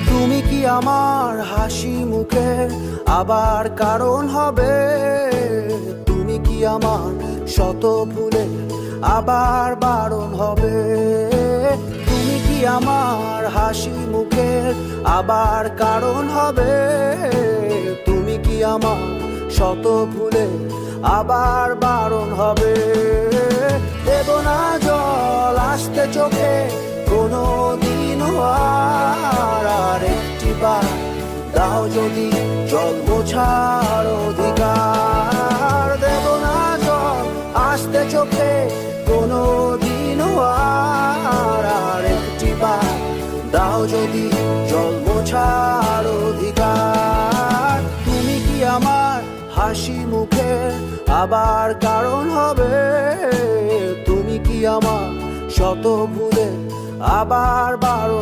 তুমি কি আমার হাসি মুখের আবার কারণ হবে? তুমি কি আমার শত ভুলে আবার বারণ হবে? তুমি কি আমার হাসি মুখের আবার কারণ হবে? তুমি কি আমার শত ভুলে আবার বারণ হবে? দেব না জল আসতে চোখে কোনো দিনও আর একটি বার দাও যদি জল মোছার অধিকার। দেব না জল আসতে চোখে কোনো দিনও আর একটি বার দাও যদি জল মোছার অধিকার। তুমি কি আমার হাসি মুখের আবার কারণ হবে? তুমি কি আমার শত ভুলে আবার বারণ